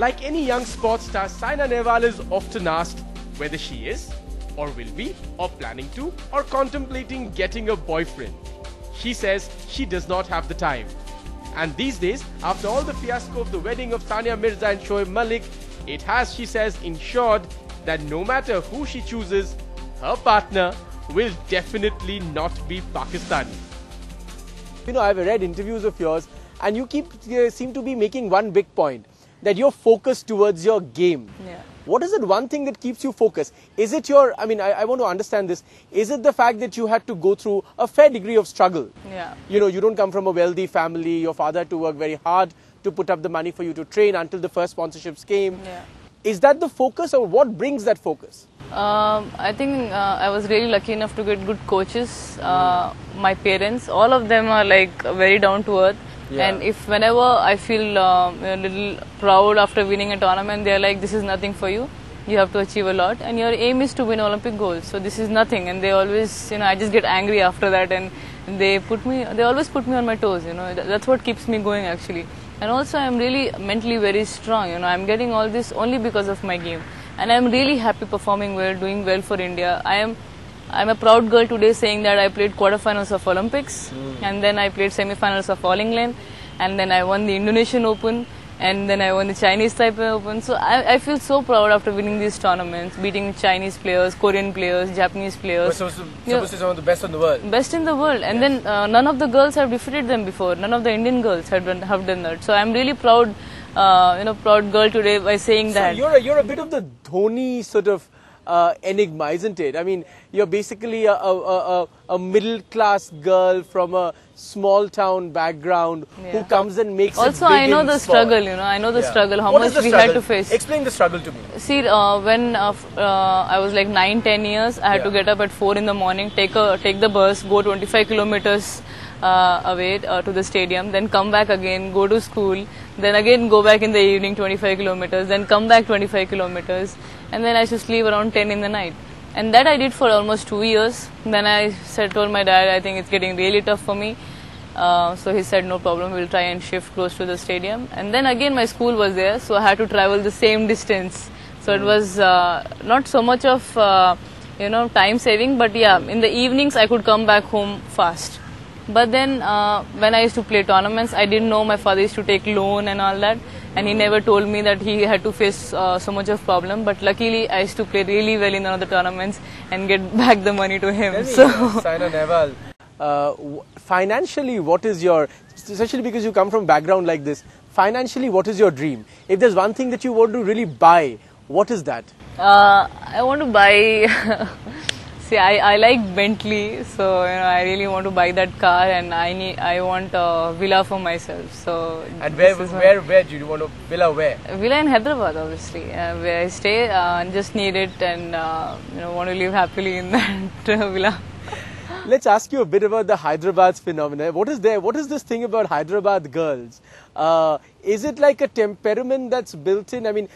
Like any young sports star, Saina Nehwal is often asked whether she is, or will be, or planning to, or contemplating getting a boyfriend. She says she does not have the time. And these days, after all the fiasco of the wedding of Sania Mirza and Shoaib Malik, it has, she says, ensured that no matter who she chooses, her partner will definitely not be Pakistani. You know, I've read interviews of yours and you seem to be making one big point, that you're focused towards your game. Yeah. What is it one thing that keeps you focused? Is it your, I want to understand this. Is it the fact that you had to go through a fair degree of struggle? Yeah. You know, you don't come from a wealthy family. Your father had to work very hard to put up the money for you to train until the first sponsorships came. Yeah. Is that the focus, or what brings that focus? I think I was really lucky enough to get good coaches. My parents, all of them are like very down to earth. Yeah. And if whenever I feel a little proud after winning a tournament, they're like, this is nothing for you. You have to achieve a lot, and your aim is to win Olympic gold. So this is nothing. And they always, I just get angry after that, and they always put me on my toes. That's what keeps me going actually. And also I'm really mentally very strong. I'm getting all this only because of my game, and I'm really happy performing well, doing well for India. I'm a proud girl today saying that I played quarterfinals of Olympics, and then I played semifinals of All England, and then I won the Indonesian Open, and then I won the Chinese Taipei Open. So I feel so proud after winning these tournaments, beating Chinese players, Korean players, Japanese players. Supposed to be some of the best in the world. Best in the world. And then none of the girls have defeated them before. None of the Indian girls have done that. So I'm really proud, proud girl today by saying that. So you're a bit of the Dhoni sort of enigma, isn't it? I mean, you're basically a middle-class girl from a small-town background who comes and makes also, it big I know in the sport. struggle, I know the struggle, how What much is the we struggle? had to face. Explain the struggle to me. See, when I was like 9-10 years, I had to get up at 4 in the morning, take the bus, go 25 kilometers away to the stadium, then come back again, go to school, then again go back in the evening 25 kilometers, then come back 25 kilometers, and then I used to sleep around 10 in the night. And that I did for almost 2 years. Then I told my dad, I think it's getting really tough for me. So he said, no problem, we'll try and shift close to the stadium. And then again my school was there, so I had to travel the same distance. So it was not so much of time saving, but yeah, in the evenings I could come back home fast. But then when I used to play tournaments, I didn't know my father used to take loan and all that, and he never told me that he had to face so much of problem. But luckily I used to play really well in one of the tournaments and get back the money to him. Saina Nehwal, financially, what is your, especially because you come from background like this, financially what is your dream? If there's one thing that you want to really buy, what is that? I want to buy see, I like Bentley, so I really want to buy that car, and I want a villa for myself. So and where do you want a villa? Where? A villa in Hyderabad, obviously, where I stay. Just need it, and want to live happily in that villa. Let's ask you a bit about the Hyderabad's phenomenon. What is there? What is this thing about Hyderabad girls? Is it like a temperament that's built in? I mean,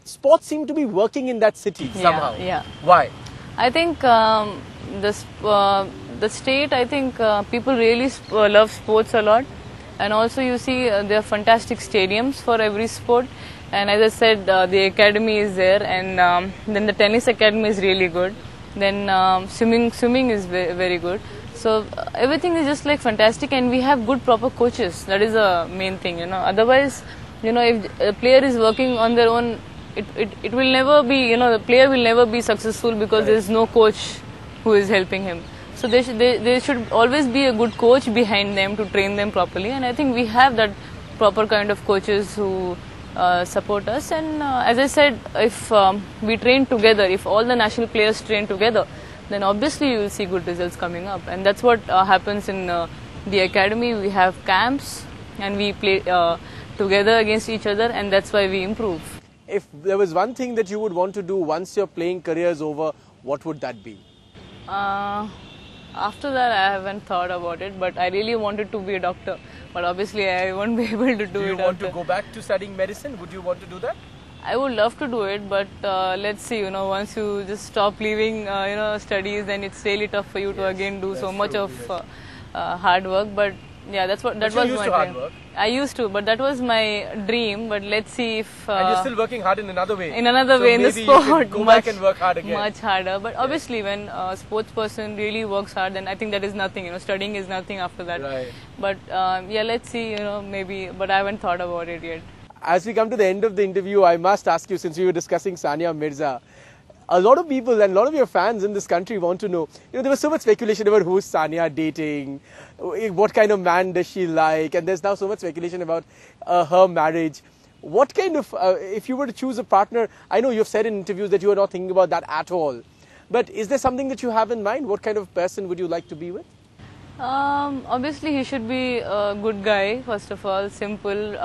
sports seem to be working in that city somehow. Yeah. Why? I think the state, I think people really love sports a lot, and also you see there are fantastic stadiums for every sport, and as I said, the academy is there, and then the tennis academy is really good, then swimming is very good. So everything is just like fantastic, and we have good proper coaches. That is the main thing, Otherwise, if a player is working on their own, it will never be, the player will never be successful because there is no coach who is helping him. So there should always be a good coach behind them to train them properly, and I think we have that proper kind of coaches who support us. And as I said, if we train together, if all the national players train together, then obviously you will see good results coming up. And that's what happens in the academy. We have camps and we play together against each other, and that's why we improve. If there was one thing that you would want to do once your playing career is over, what would that be? After that, I haven't thought about it, but I really wanted to be a doctor. But obviously, I won't be able to do it. Do you want to go back to studying medicine? Would you want to do that? I would love to do it, but let's see, once you just stop leaving, studies, then it's really tough for you to again do so much of hard work. But Yeah, that's what But that you're was used my to hard dream. work. I used to, but that was my dream. But let's see if And you're still working hard in another way. in another So way in the maybe you can sport, go back and work hard again. much harder. But obviously, when a sports person really works hard, then I think that is nothing. Studying is nothing after that. Right. But yeah, let's see. Maybe. But I haven't thought about it yet. As we come to the end of the interview, I must ask you, since we were discussing Sania Mirza, a lot of people and a lot of your fans in this country want to know, there was so much speculation about who's Sania dating, what kind of man does she like, and there's now so much speculation about her marriage. What kind of, if you were to choose a partner, I know you've said in interviews that you are not thinking about that at all, but is there something that you have in mind? What kind of person would you like to be with? Obviously, he should be a good guy, first of all, simple,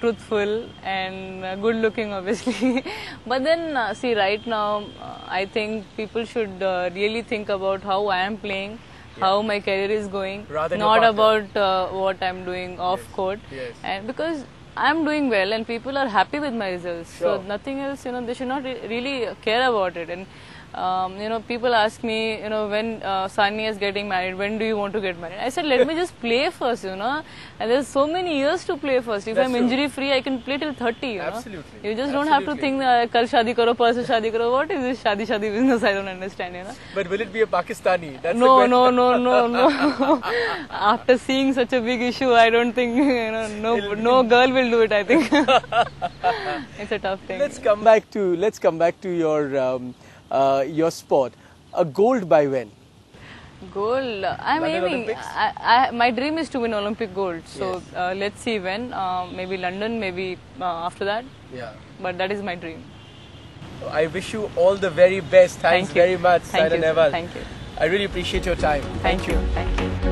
truthful and good looking, obviously. But then, see, right now, I think people should really think about how I am playing, how my career is going, Rather than not your partner. about what I'm doing off court. Yes. And because I'm doing well and people are happy with my results, Sure. so nothing else, they should not really care about it. And people ask me, when Sania is getting married, when do you want to get married? I said, let me just play first, and there's so many years to play first. If That's I'm true. injury free, I can play till 30, Absolutely. You just don't have to think, kal shadi karo, parso shadi karo. What is this shadi business? I don't understand, But will it be a Pakistani? That's No, the question. no. After seeing such a big issue, I don't think, no girl will do it, I think. It's a tough thing. Let's come back to your sport. A gold by when? Gold. I'm London aiming. Olympics? My dream is to win Olympic gold. So let's see when. Maybe London. Maybe after that. Yeah. But that is my dream. I wish you all the very best. Thanks Thank you. very much, Thank Saina you, sir. Nehwal. Thank you. I really appreciate your time. Thank you. Thank you.